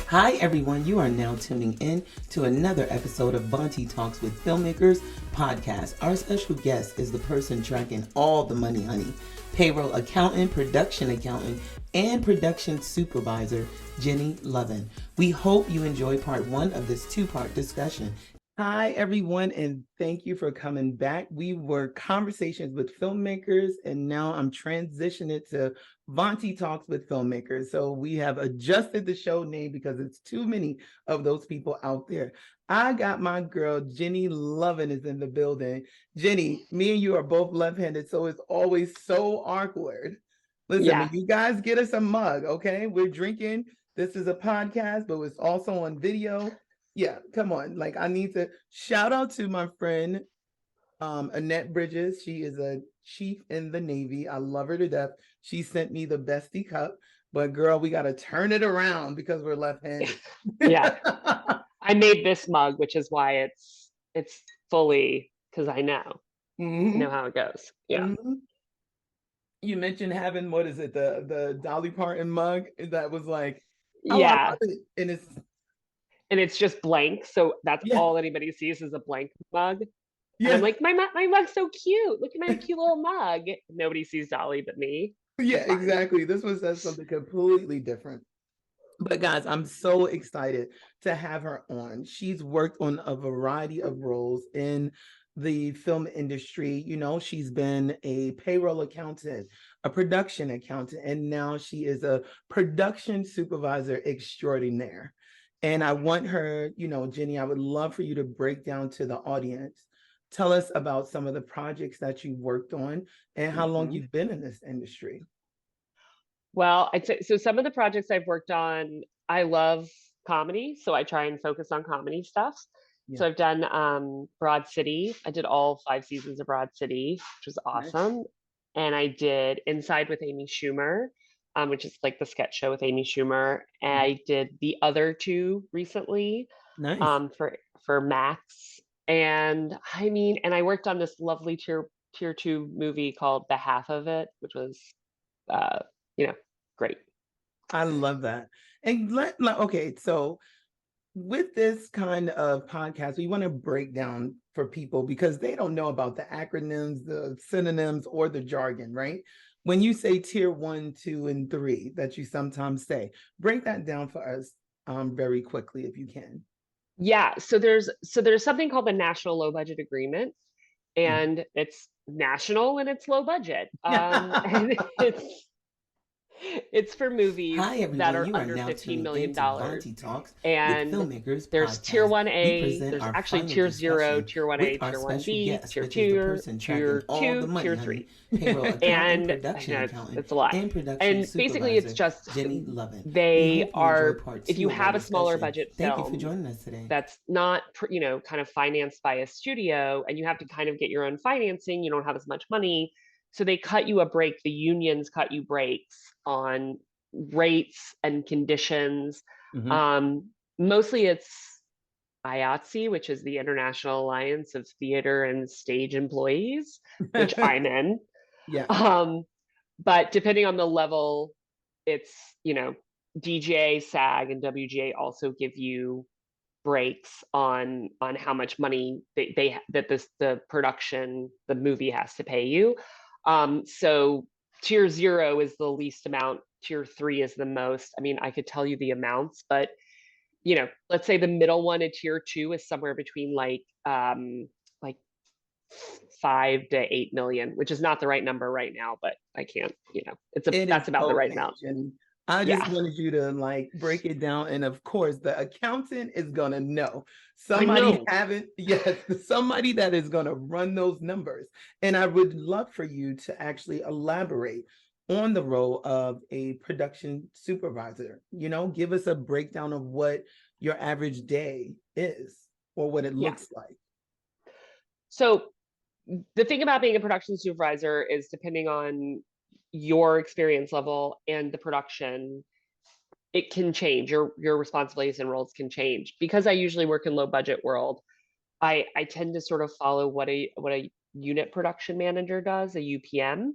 Hi everyone, you are now tuning in to another episode of Bonte Talks with Filmmakers podcast. Our special guest is the person tracking all the money, honey. Payroll accountant, and production supervisor, Jenny Lovin. We hope you enjoy part one of this two-part discussion. Hi, everyone, and thank you for coming back. We were conversations with filmmakers, and now I'm transitioning to Bonte Talks with Filmmakers. So we have adjusted the show name because it's too many of those people out there. I got my girl, Jenny Lovin, is in the building. Jenny, me and you are both left-handed, so it's always so awkward. Listen, when you guys get us a mug, okay? We're drinking. This is a podcast, but it's also on video. Yeah, come on. Like, I need to shout out to my friend, Annette Bridges. She is a chief in the Navy. I love her to death. She sent me the bestie cup, but girl, we got to turn it around because we're left-handed. Yeah. I made this mug, which is why it's fully, because I know how it goes. Yeah. You mentioned having, what is it, the Dolly Parton mug that was like, oh, yeah, I love it. And it's just blank, so that's all anybody sees is a blank mug. Yeah. And I'm like, my mug's so cute. Look at my cute little mug. Nobody sees Dolly but me. Yeah, exactly. This one says something completely different. But guys, I'm so excited to have her on. She's worked on a variety of roles in the film industry. You know, she's been a payroll accountant, a production accountant, and now she is a production supervisor extraordinaire. And I want her, Jenny, I would love for you to break down to the audience. Tell us about some of the projects that you've worked on and how long you've been in this industry. Well, I'd say, so some of the projects I've worked on, I love comedy, so I try and focus on comedy stuff. Yeah. So I've done Broad City. I did all 5 seasons of Broad City, which was awesome. Nice. And I did Inside with Amy Schumer, which is like the sketch show with Amy Schumer. And I did the other 2 recently, nice. For Max. And I mean, and I worked on this lovely tier 2 movie called The Half of It, which was great. I love that. And okay, so with this kind of podcast, we want to break down for people because they don't know about the acronyms, the synonyms, or the jargon, right? When you say tier 1, 2, and 3 that you sometimes say, break that down for us very quickly if you can. Yeah, so there's something called the National Low Budget Agreement, and it's national and it's low budget. And it's for movies that are under $15 million. And there's tier 1A, there's actually tier 0, tier 1A, tier 1B, tier 2, tier 2, tier 3. And it's a lot. And basically it's just, they are, if you have a smaller budget film that's not, kind of financed by a studio, and you have to kind of get your own financing, you don't have as much money. So they cut you a break. The unions cut you breaks on rates and conditions. Mostly it's IATSE, which is the International Alliance of Theater and Stage Employees, which I'm in. Yeah. But depending on the level, it's, DGA, SAG, and WGA also give you breaks on how much money the production, the movie has to pay you. So tier 0 is the least amount. Tier 3 is the most. I mean, I could tell you the amounts, but let's say the middle one at tier 2 is somewhere between like 5 to 8 million, which is not the right number right now, but I can't, that's about the right amount. I just wanted you to break it down. And of course, the accountant is going to know. Somebody that is going to run those numbers. And I would love for you to actually elaborate on the role of a production supervisor. Give us a breakdown of what your average day is or what it looks like. So the thing about being a production supervisor is, depending on your experience level and the production, it can change. Your responsibilities and roles can change. Because I usually work in low budget world, I tend to sort of follow what a unit production manager does, a UPM.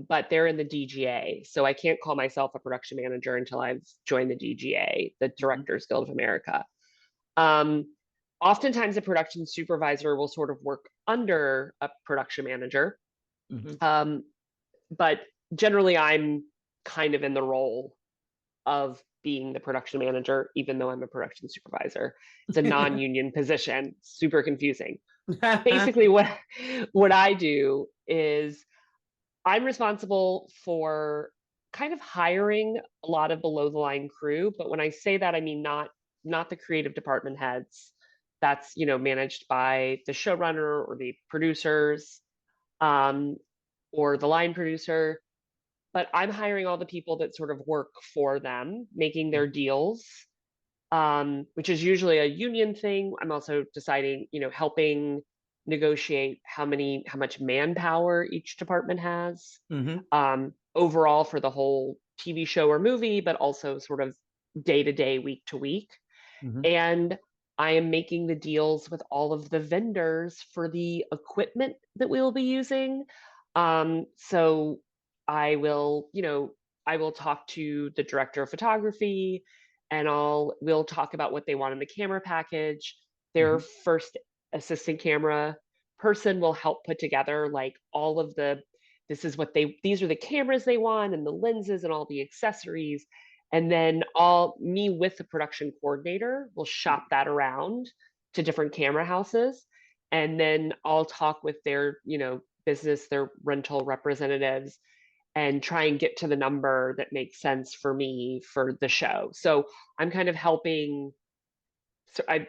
but they're in the DGA. So I can't call myself a production manager until I've joined the DGA, the Directors Guild of America. Oftentimes a production supervisor will sort of work under a production manager. But generally I'm kind of in the role of being the production manager, even though I'm a production supervisor. It's a non-union position, super confusing. Basically what I do is I'm responsible for kind of hiring a lot of below the line crew. But when I say that, I mean not the creative department heads. That's, managed by the showrunner or the producers, or the line producer. But I'm hiring all the people that sort of work for them, making their deals, which is usually a union thing. I'm also deciding, helping negotiate how much manpower each department has, overall for the whole TV show or movie, but also sort of day to day, week to week. And I am making the deals with all of the vendors for the equipment that we will be using. So I will, I will talk to the director of photography, and we'll talk about what they want in the camera package. Their first assistant camera person will help put together like all of these are the cameras they want and the lenses and all the accessories. And then me with the production coordinator will shop that around to different camera houses. And then I'll talk with their, business, their rental representatives, and try and get to the number that makes sense for me for the show. So I'm kind of helping. So I,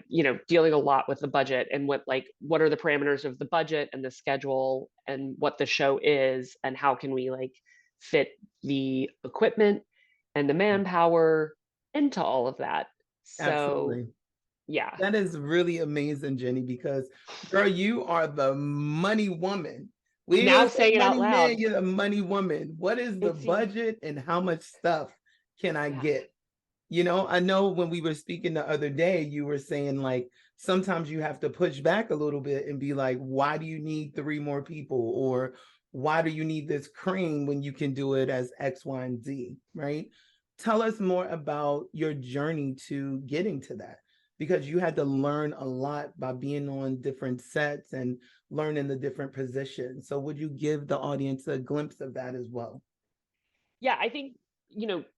dealing a lot with the budget and what are the parameters of the budget and the schedule and what the show is and how can we fit the equipment and the manpower into all of that. So Absolutely. Yeah. That is really amazing, Jenny, because girl, you are the money woman. We now saying it out loud. Man, you're the money woman. What is the budget and how much stuff can I get? I know when we were speaking the other day, you were saying sometimes you have to push back a little bit and be like, why do you need 3 more people? Or why do you need this crane when you can do it as X, Y, and Z, right? Tell us more about your journey to getting to that, because you had to learn a lot by being on different sets and learning the different positions. So would you give the audience a glimpse of that as well? Yeah, I think,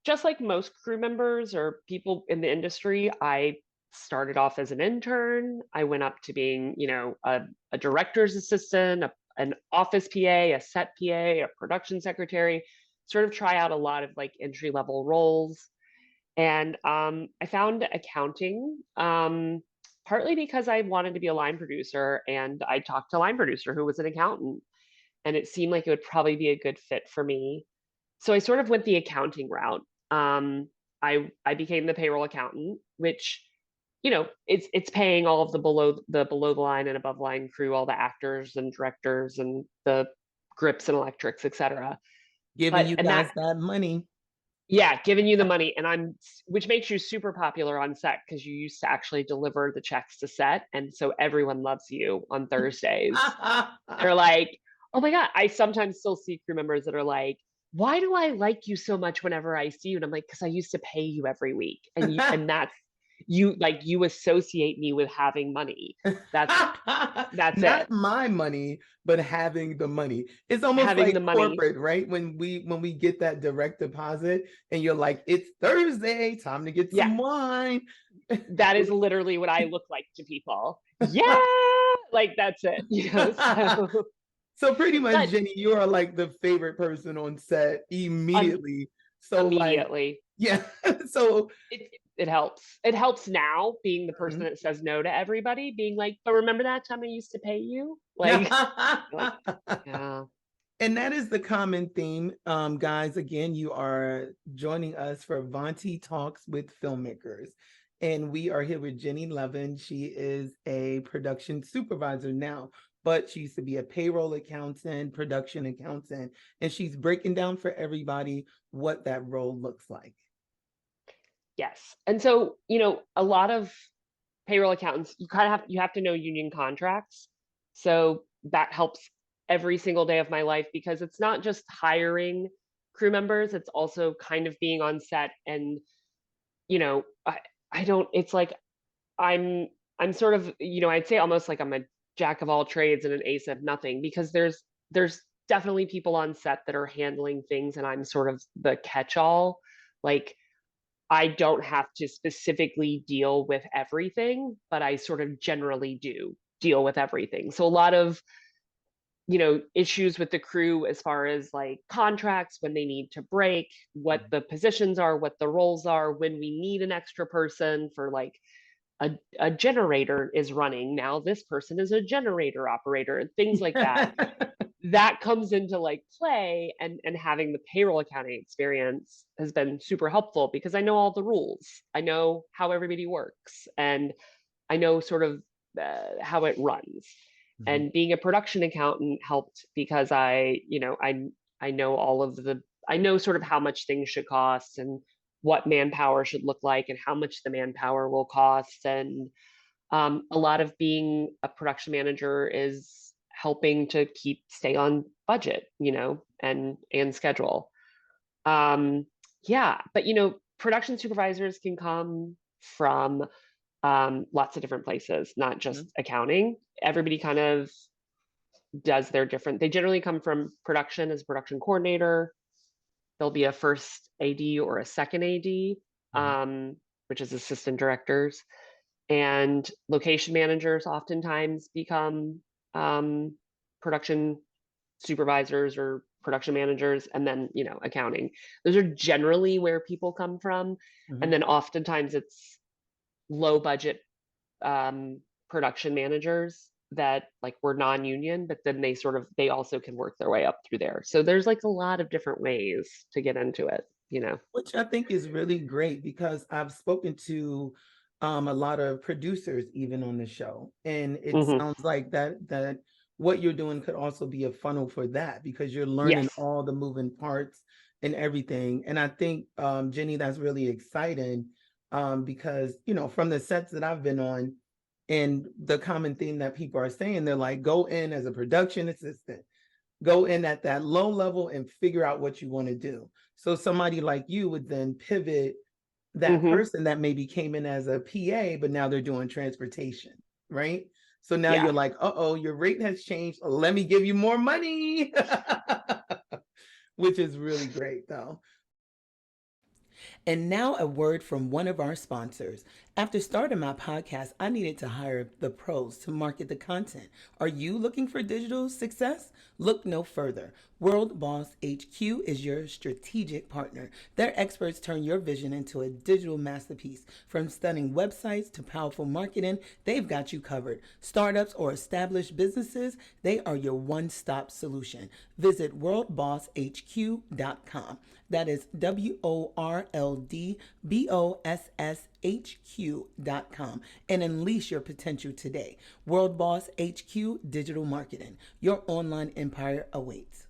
just like most crew members or people in the industry, I started off as an intern. I went up to being, a director's assistant, an office PA, a set PA, a production secretary, sort of try out a lot of entry level roles. And I found accounting, partly because I wanted to be a line producer, and I talked to a line producer who was an accountant, and it seemed like it would probably be a good fit for me. So I sort of went the accounting route. I became the payroll accountant, which, it's paying all of the below the line and above line crew, all the actors and directors and the grips and electrics, etc. Giving you guys that money. Yeah, giving you the money, which makes you super popular on set because you used to actually deliver the checks to set, and so everyone loves you on Thursdays. They're like, oh my God. I sometimes still see crew members that are like, why do I like you so much whenever I see you? And I'm like, because I used to pay you every week. And that's you associate me with having money. That's not it. My money, but having the money. It's almost having like the corporate, money. Right? When we get that direct deposit and you're like, it's Thursday, time to get some wine. That is literally what I look like to people. Yeah. That's it. So pretty much, Jenny, you are like the favorite person on set immediately. So immediately. Yeah. So it helps. It helps now being the person that says no to everybody, being like, but remember that time I used to pay you? Yeah. And that is the common theme. Guys, again, you are joining us for Vonti Talks with Filmmakers. And we are here with Jenny Lovin. She is a production supervisor now, but she used to be a payroll accountant, production accountant, and she's breaking down for everybody what that role looks like. Yes. And so, a lot of payroll accountants, you have to know union contracts. So that helps every single day of my life, because it's not just hiring crew members, it's also kind of being on set. And, you know, I don't, it's like, I'm sort of, you know, I'd say almost like I'm a jack of all trades and an ace of nothing, because there's definitely people on set that are handling things and I'm sort of the catch-all. Like, I don't have to specifically deal with everything, but I sort of generally do deal with everything. So a lot of, you know, issues with the crew as far as like contracts, when they need to break, what the positions are, what the roles are, when we need an extra person for like a generator is running now, this person is a generator operator, and things like that. That comes into like play, and having the payroll accounting experience has been super helpful, because I know all the rules, I know how everybody works, and I know sort of how it runs. And being a production accountant helped, because you know, I know all of I know sort of how much things should cost, and what manpower should look like, and how much the manpower will cost. And a lot of being a production manager is helping to stay on budget, you know, and schedule. Yeah, but you know, production supervisors can come from lots of different places, not just accounting. Everybody kind of does their different. They generally come from production as a production coordinator. There'll be a first AD or a second AD, which is assistant directors. And location managers oftentimes become production supervisors or production managers, and then, you know, accounting. Those are generally where people come from. And then oftentimes it's low budget production managers that like were non-union, but then they also can work their way up through there. So there's like a lot of different ways to get into it, you know. Which I think is really great, because I've spoken to a lot of producers even on the show, and it sounds like that what you're doing could also be a funnel for that, because you're learning all the moving parts and everything. And I think, Jenny, that's really exciting, because, you know, from the sets that I've been on, and the common theme that people are saying, they're like, go in as a production assistant, go in at that low level and figure out what you want to do. So somebody like you would then pivot that person that maybe came in as a PA, but now they're doing transportation, right? So now you're like, uh-oh, your rate has changed. Let me give you more money, which is really great though. And now a word from one of our sponsors. After starting my podcast, I needed to hire the pros to market the content. Are you looking for digital success? Look no further. World Boss HQ is your strategic partner. Their experts turn your vision into a digital masterpiece. From stunning websites to powerful marketing, they've got you covered. Startups or established businesses, they are your one-stop solution. Visit worldbosshq.com. That is WORLDBOSSHQ.com, and unleash your potential today. World Boss HQ Digital Marketing. Your online empire awaits.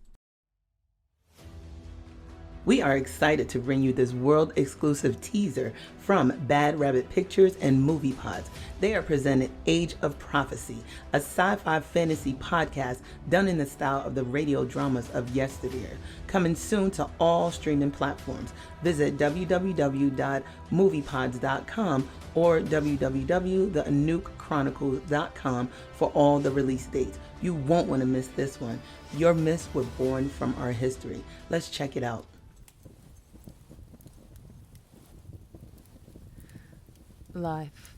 We are excited to bring you this world-exclusive teaser from Bad Rabbit Pictures and Movie Pods. They are presented Age of Prophecy, a sci-fi fantasy podcast done in the style of the radio dramas of yesteryear. Coming soon to all streaming platforms. Visit www.moviepods.com or www.anoukchronicles.com for all the release dates. You won't want to miss this one. Your myths were born from our history. Let's check it out. Life.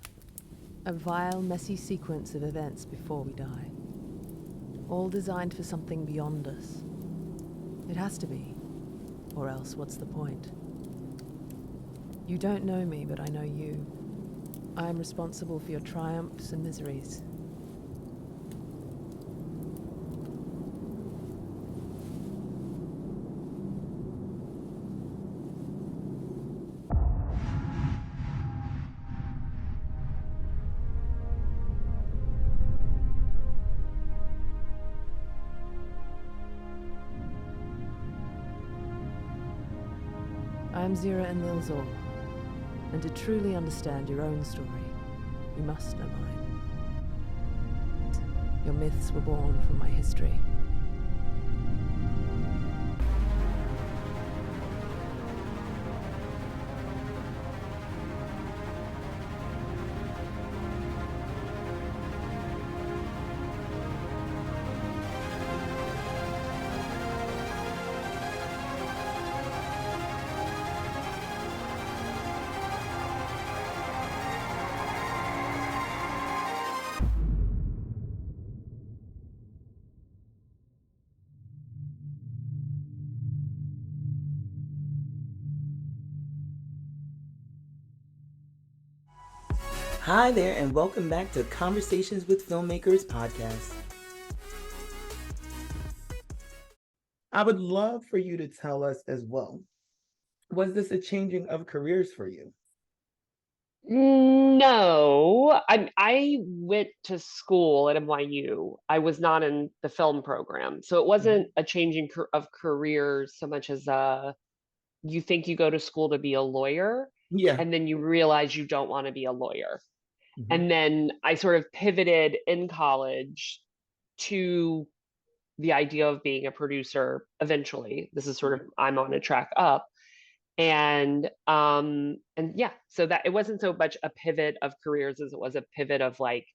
A vile, messy sequence of events before we die. All designed for something beyond us. It has to be. Or else, what's the point? You don't know me, but I know you. I am responsible for your triumphs and miseries. I am Zira and Lilzor, and to truly understand your own story, you must know mine. Your myths were born from my history. Hi there, and welcome back to Conversations with Filmmakers podcast. I would love for you to tell us as well, was this a changing of careers for you? No, I went to school at NYU. I was not in the film program, so it wasn't a changing of careers so much as you think you go to school to be a lawyer, Yeah. and then you realize you don't want to be a lawyer. And then I sort of pivoted in college to the idea of being a producer eventually. This is sort of I'm on a track up. And yeah, so that it wasn't so much a pivot of careers as it was a pivot of like,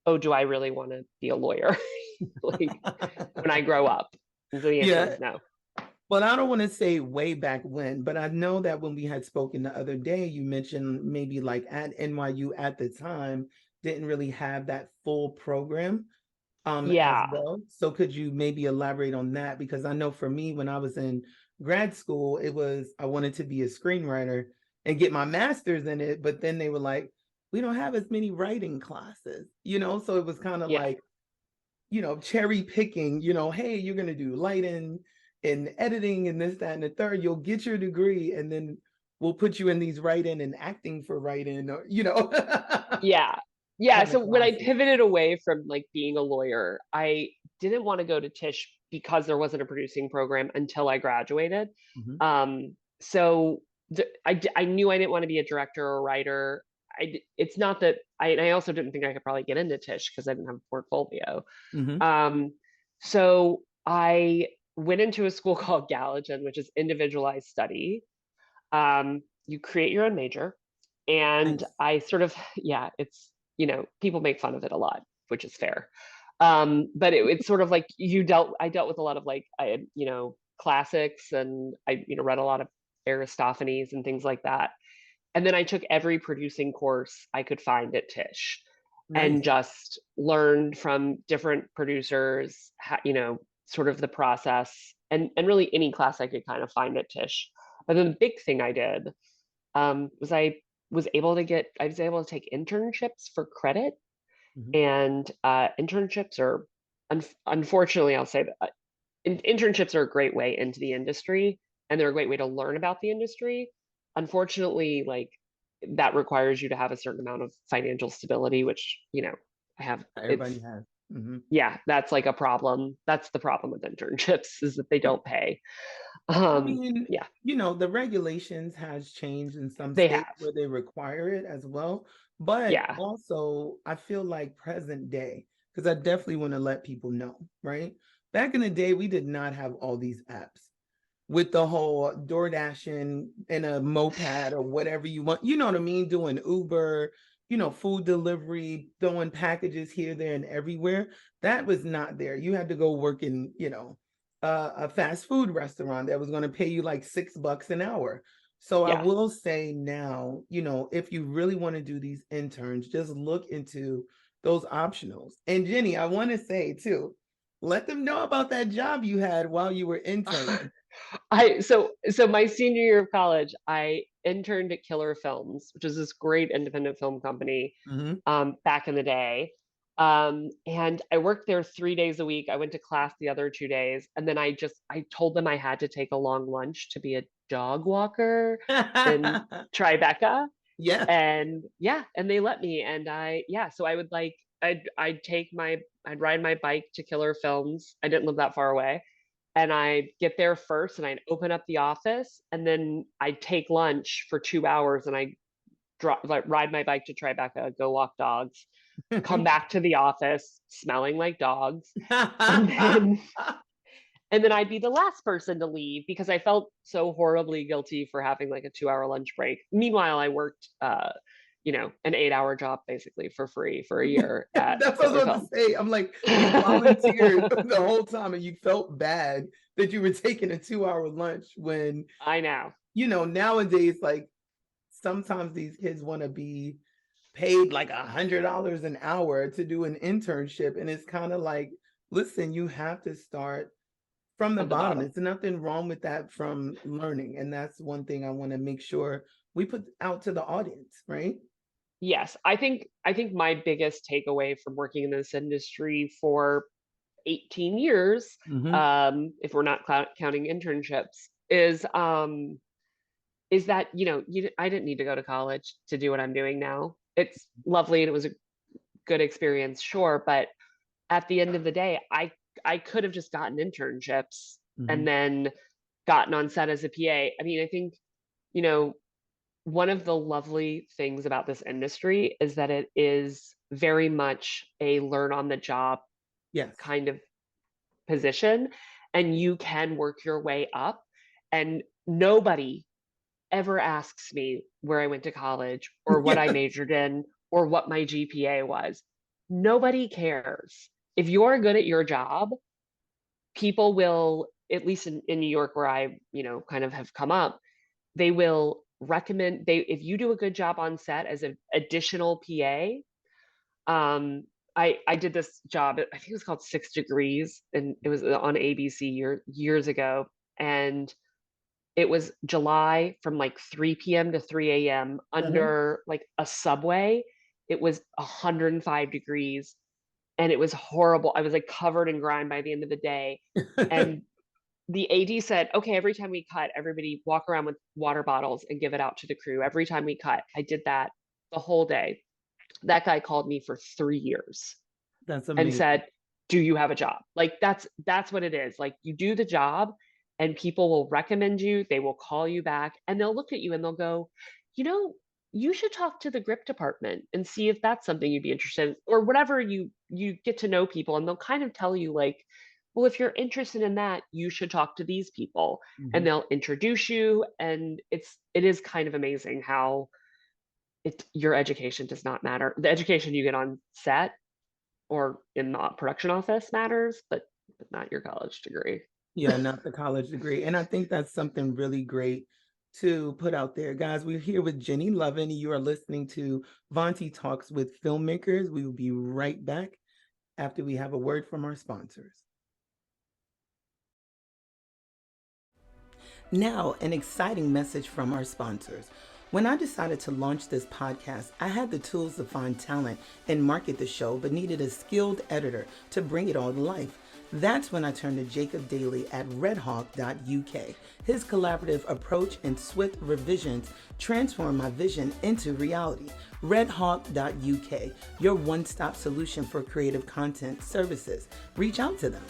oh, do I really want to be a lawyer like when I grow up? And so the answer is no. Well, I don't want to say way back when, but I know that when we had spoken the other day, you mentioned maybe like at NYU at the time didn't really have that full program as well. So could you maybe elaborate on that? Because I know for me, when I was in grad school, it was I wanted to be a screenwriter and get my master's in it, but then they were like, we don't have as many writing classes, so it was kind of like, cherry picking, hey, you're going to do lighting and editing and this, that, and the third, you'll get your degree and then we'll put you in these writing and acting for writing, or, Yeah. So when I pivoted away from like being a lawyer, I didn't want to go to Tisch because there wasn't a producing program until I graduated. So I knew I didn't want to be a director or a writer. It's not that I also didn't think I could probably get into Tisch because I didn't have a portfolio. So I went into a school called Gallatin, which is individualized study. You create your own major. And I sort of, it's, people make fun of it a lot, which is fair. But it's sort of like I dealt with a lot of like, classics, and I, read a lot of Aristophanes and things like that. And then I took every producing course I could find at Tisch and just learned from different producers, sort of the process, and really any class I could kind of find at Tisch. But then the big thing I did was I was able to take internships for credit. And internships are, unfortunately, I'll say that internships are a great way into the industry, and they're a great way to learn about the industry. Unfortunately, like that requires you to have a certain amount of financial stability, which, I have. Everybody has. Yeah, that's like a problem. That's the problem with internships, is that they don't pay. I mean, the regulations has changed in some states where they require it as well. But also, I feel like present day, because I definitely want to let people know, right? Back in the day, we did not have all these apps with the whole DoorDash and a moped or whatever you want. You know what I mean? Doing Uber, food delivery, throwing packages here, there, and everywhere. That was not there. You had to go work in, a fast food restaurant that was going to pay you like $6 an hour. So I will say now, if you really want to do these interns, just look into those optionals. And Jenny, I want to say too, let them know about that job you had while you were interning. So my senior year of college, I interned at Killer Films, which is this great independent film company back in the day. And I worked there 3 days a week. I went to class the other 2 days. And then I told them I had to take a long lunch to be a dog walker in Tribeca. Yeah. And they let me. And so I would like, I'd ride my bike to Killer Films. I didn't live that far away. And I'd get there first and I'd open up the office, and then I'd take lunch for 2 hours and I'd ride my bike to Tribeca, go walk dogs, come back to the office smelling like dogs. and then I'd be the last person to leave because I felt so horribly guilty for having like a 2-hour lunch break. Meanwhile, I worked, an 8-hour job basically for free for a year. That's what I was about to say. I'm like, you volunteered the whole time and you felt bad that you were taking a 2-hour lunch when I know. Nowadays, like sometimes these kids want to be paid like $100 an hour to do an internship. And it's kind of like, listen, you have to start from the bottom. There's nothing wrong with that from learning. And that's one thing I want to make sure we put out to the audience, right? Yes, I think my biggest takeaway from working in this industry for 18 years, if we're not counting internships, is that, I didn't need to go to college to do what I'm doing now. It's lovely and it was a good experience, sure, but at the end of the day, I could have just gotten internships and then gotten on set as a PA. I mean, I think, one of the lovely things about this industry is that it is very much a learn on the job kind of position, and you can work your way up. And nobody ever asks me where I went to college or what I majored in or what my GPA was. Nobody cares. If you're good at your job, people will, at least in New York where I, kind of have come up, they will recommend if you do a good job on set as an additional PA. I did this job, I think it was called 6 Degrees, and it was on ABC years ago. And it was July from like 3 p.m. to 3 a.m. under like a subway. It was 105 degrees and it was horrible. I was like covered in grime by the end of the day. And the AD said, okay, every time we cut, everybody walk around with water bottles and give it out to the crew. Every time we cut, I did that the whole day. That guy called me for 3 years. That's amazing. And said, do you have a job? Like that's what it is. Like you do the job and people will recommend you. They will call you back and they'll look at you and they'll go, you should talk to the grip department and see if that's something you'd be interested in, or whatever. You get to know people and they'll kind of tell you like, well, if you're interested in that, you should talk to these people, and they'll introduce you. And it is kind of amazing how your education does not matter. The education you get on set or in the production office matters, but not your college degree. Yeah, not the college degree. And I think that's something really great to put out there. Guys, we're here with Jenny Lovin. You are listening to Vonti Talks with Filmmakers. We will be right back after we have a word from our sponsors. Now, an exciting message from our sponsors. When I decided to launch this podcast, I had the tools to find talent and market the show, but needed a skilled editor to bring it all to life. That's when I turned to Jacob Daly at redhawk.uk. His collaborative approach and swift revisions transformed my vision into reality. redhawk.uk, your one-stop solution for creative content services. Reach out to them.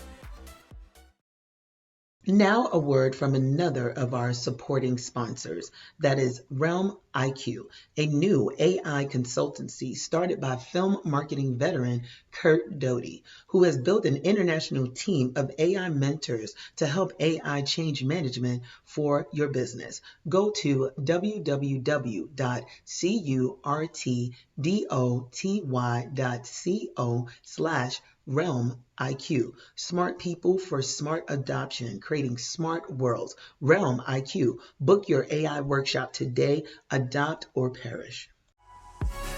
Now a word from another of our supporting sponsors, that is Realm IQ, a new AI consultancy started by film marketing veteran Kurt Doty, who has built an international team of AI mentors to help AI change management for your business. Go to www.curtdoty.co/Realm IQ. Smart people for smart adoption, creating smart worlds. Realm IQ. Book your AI workshop today. Adopt or perish.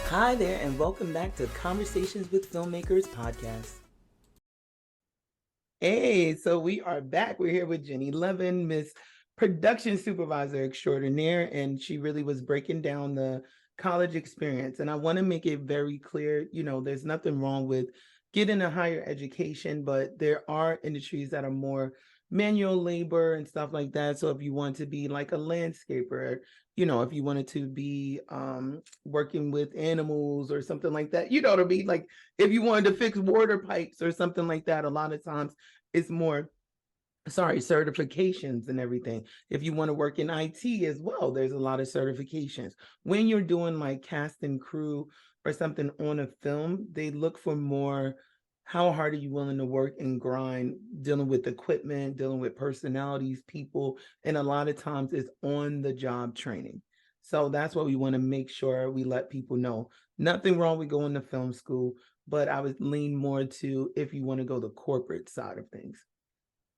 Hi there, and welcome back to Conversations with Filmmakers podcast. Hey, so we are back. We're here with Jenny Lovin, Miss Production Supervisor Extraordinaire, and she really was breaking down the college experience. And I want to make it very clear, there's nothing wrong with getting a higher education, but there are industries that are more manual labor and stuff like that. So if you want to be like a landscaper, if you wanted to be working with animals or something like that, to be like, if you wanted to fix water pipes or something like that, a lot of times it's more certifications and everything. If you want to work in IT as well, there's a lot of certifications. When you're doing like cast and crew or something on a film, they look for more, how hard are you willing to work and grind, dealing with equipment, dealing with personalities, people, and a lot of times it's on the job training. So that's what we want to make sure we let people know. Nothing wrong with going to film school, but I would lean more to if you want to go the corporate side of things.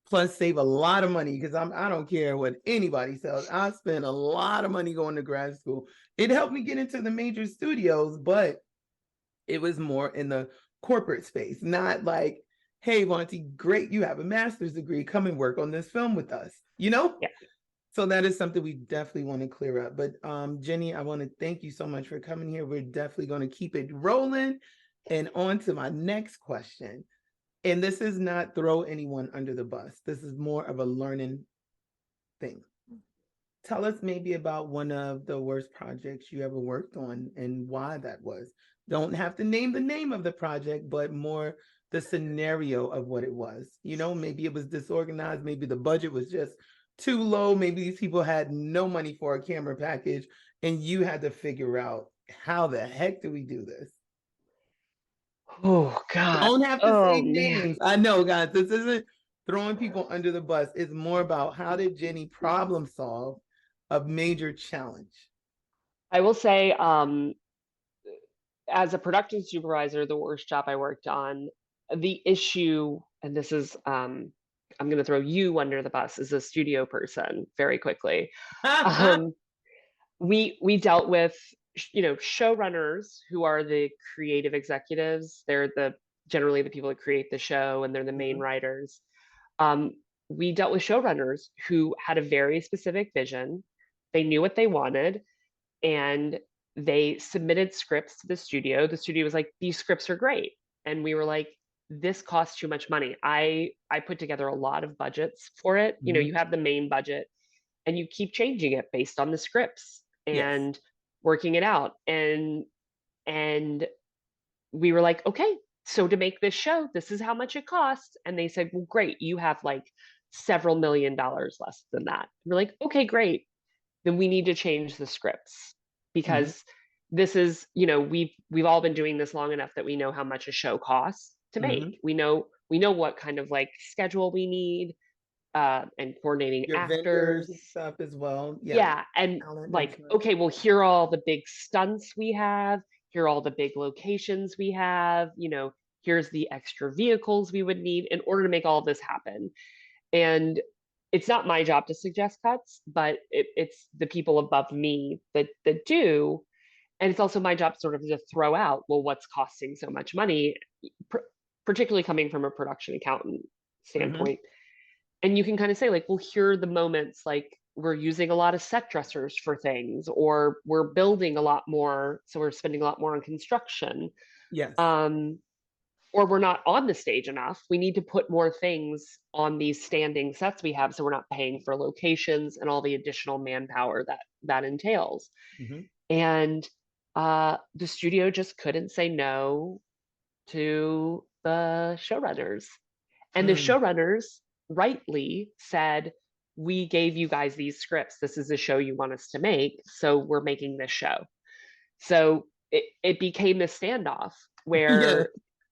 Plus save a lot of money, because I don't care what anybody says. I spent a lot of money going to grad school. It helped me get into the major studios, but it was more in the corporate space, not like, hey, Vonti, great, you have a master's degree, come and work on this film with us, Yeah. So that is something we definitely want to clear up. But Jenny, I want to thank you so much for coming here. We're definitely going to keep it rolling. And on to my next question. And this is not throw anyone under the bus. This is more of a learning thing. Tell us maybe about one of the worst projects you ever worked on and why that was. Don't have to name the name of the project, but more the scenario of what it was. You know, maybe it was disorganized, maybe the budget was just too low, maybe these people had no money for a camera package, and you had to figure out how the heck do we do this? Oh God. Don't have to say names. I know, guys, this isn't throwing people under the bus. It's more about how did Jenny problem solve a major challenge? I will say, as a production supervisor, the worst job I worked on, the issue, and this is, I'm going to throw you under the bus as a studio person very quickly. We dealt with, showrunners who are the creative executives. They're generally the people that create the show, and they're the main writers. We dealt with showrunners who had a very specific vision. They knew what they wanted, and they submitted scripts to the studio. The studio was like, these scripts are great. And we were like, this costs too much money. I put together a lot of budgets for it. You have the main budget and you keep changing it based on the scripts and working it out. And we were like, okay, so to make this show, this is how much it costs. And they said, well, great, you have like several $1 million less than that. We're like, okay, great. Then we need to change the scripts because this is, we've all been doing this long enough that we know how much a show costs to make. We know what kind of like schedule we need, and coordinating your actors and stuff as well. Yeah. And like, okay, well, here are all the big stunts we have. Here are all the big locations we have. Here's the extra vehicles we would need in order to make all of this happen. And it's not my job to suggest cuts, but it's the people above me that do. And it's also my job sort of to throw out, well, what's costing so much money, particularly coming from a production accountant standpoint. And you can kind of say like, well, here are the moments like we're using a lot of set dressers for things, or we're building a lot more, so we're spending a lot more on construction. Yes. Or we're not on the stage enough. We need to put more things on these standing sets we have, so we're not paying for locations and all the additional manpower that entails. And the studio just couldn't say no to the showrunners. And the showrunners rightly said, we gave you guys these scripts. This is the show you want us to make. So we're making this show. So it became this standoff where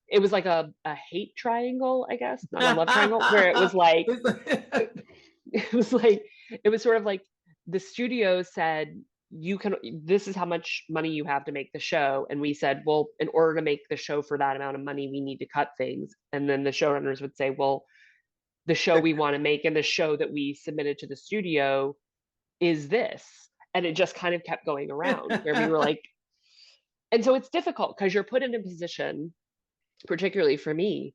it was like a hate triangle, I guess, not a love triangle, where it was like, it was sort of like the studio said, this is how much money you have to make the show. And we said, well, in order to make the show for that amount of money, we need to cut things. And then the showrunners would say, well, the show we want to make and the show that we submitted to the studio is this. And it just kind of kept going around where we were like, and so it's difficult because you're put in a position, particularly for me,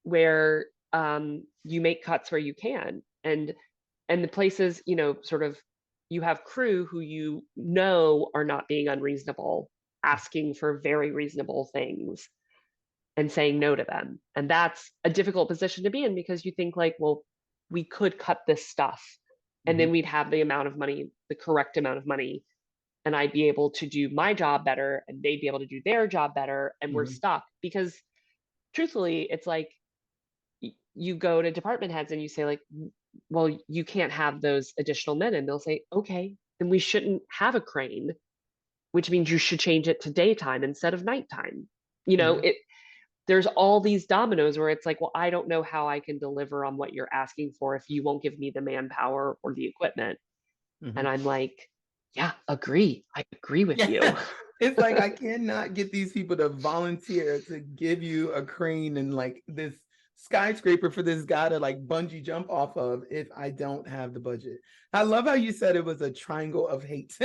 where you make cuts where you can. And the places, sort of, you have crew who are not being unreasonable, asking for very reasonable things and saying no to them. And that's a difficult position to be in because you think like, well, we could cut this stuff and then we'd have the amount of money, the correct amount of money, and I'd be able to do my job better and they'd be able to do their job better, and we're stuck. Because truthfully, it's like you go to department heads and you say like, well, you can't have those additional men, and they'll say, okay, then we shouldn't have a crane, which means you should change it to daytime instead of nighttime. There's all these dominoes where it's like, well, I don't know how I can deliver on what you're asking for if you won't give me the manpower or the equipment. And I'm like, yeah, I agree with you. It's like, I cannot get these people to volunteer to give you a crane and like this skyscraper for this guy to like bungee jump off of if I don't have the budget. I love how you said it was a triangle of hate.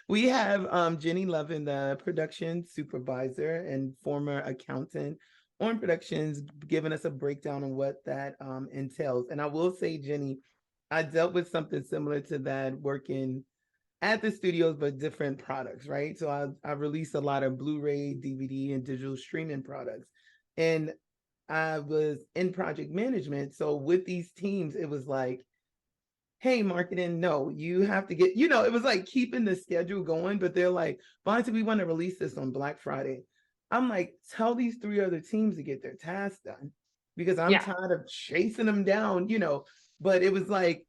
We have Jenny Lovin, the production supervisor and former accountant on productions, giving us a breakdown on what that entails. And I will say, Jenny, I dealt with something similar to that working at the studios, but different products, right? So I released a lot of Blu-ray, DVD, and digital streaming products. And I was in project management. So with these teams, it was like, hey, marketing, no, you have to get, it was like keeping the schedule going, but they're like, Bonte, we want to release this on Black Friday. I'm like, tell these 3 other teams to get their tasks done because I'm tired of chasing them down, but it was like,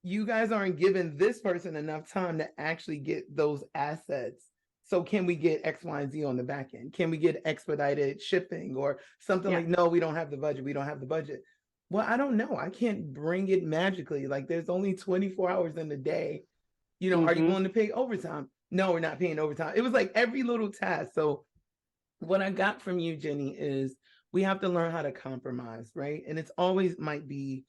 you guys aren't giving this person enough time to actually get those assets. So can we get X, Y, and Z on the back end? Can we get expedited shipping or something like, no, we don't have the budget. We don't have the budget. Well, I don't know. I can't bring it magically. Like there's only 24 hours in the day. Are you willing to pay overtime? No, we're not paying overtime. It was like every little task. So what I got from you, Jenny, is we have to learn how to compromise, right? And it's always might be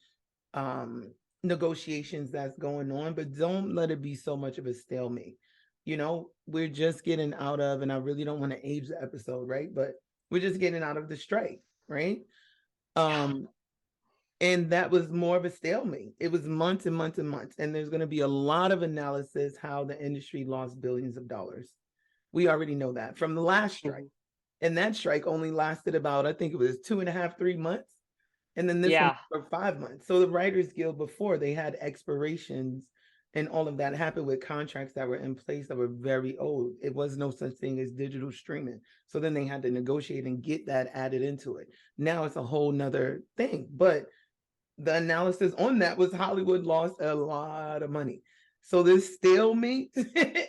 negotiations that's going on, but don't let it be so much of a stalemate. We're just getting out of, and I really don't want to age the episode, right? But we're just getting out of the strike, right? And that was more of a stalemate. It was months and months and months. And there's going to be a lot of analysis how the industry lost billions of dollars. We already know that from the last strike. And that strike only lasted about, I think it was 2.5, 3 months. And then this one for 5 months. So the Writers Guild before, they had expirations and all of that happened with contracts that were in place that were very old. It was no such thing as digital streaming. So then they had to negotiate and get that added into it. Now it's a whole nother thing. But the analysis on that was Hollywood lost a lot of money. So this stalemate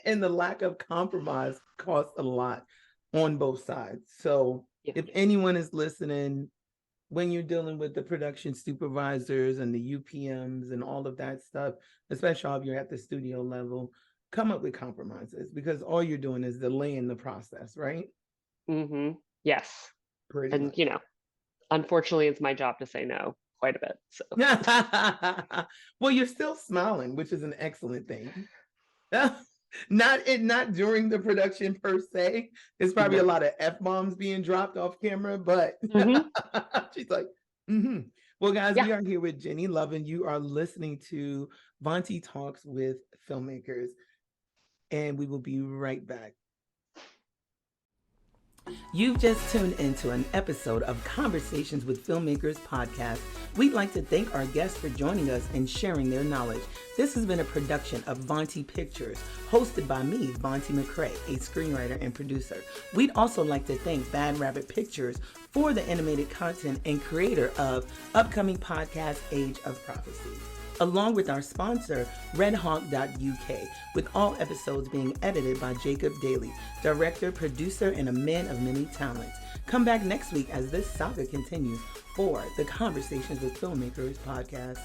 and the lack of compromise cost a lot on both sides. So if anyone is listening, when you're dealing with the production supervisors and the UPMs and all of that stuff, especially if you're at the studio level, come up with compromises because all you're doing is delaying the process, right? Yes. Pretty much. Unfortunately, it's my job to say no quite a bit. So. Well, you're still smiling, which is an excellent thing. Not during the production per se. There's probably a lot of F-bombs being dropped off camera, but she's like, Well, guys, we are here with Jenny Lovin. You are listening to Bonte Talks with Filmmakers, and we will be right back. You've just tuned into an episode of Conversations with Filmmakers podcast. We'd like to thank our guests for joining us and sharing their knowledge. This has been a production of Bonte Pictures, hosted by me, Bonte McCrae, a screenwriter and producer. We'd also like to thank Bad Rabbit Pictures for the animated content and creator of upcoming podcast Age of Prophecy, along with our sponsor, redhawk.uk, with all episodes being edited by Jacob Daly, director, producer, and a man of many talents. Come back next week as this saga continues for the Conversations with Filmmakers podcast.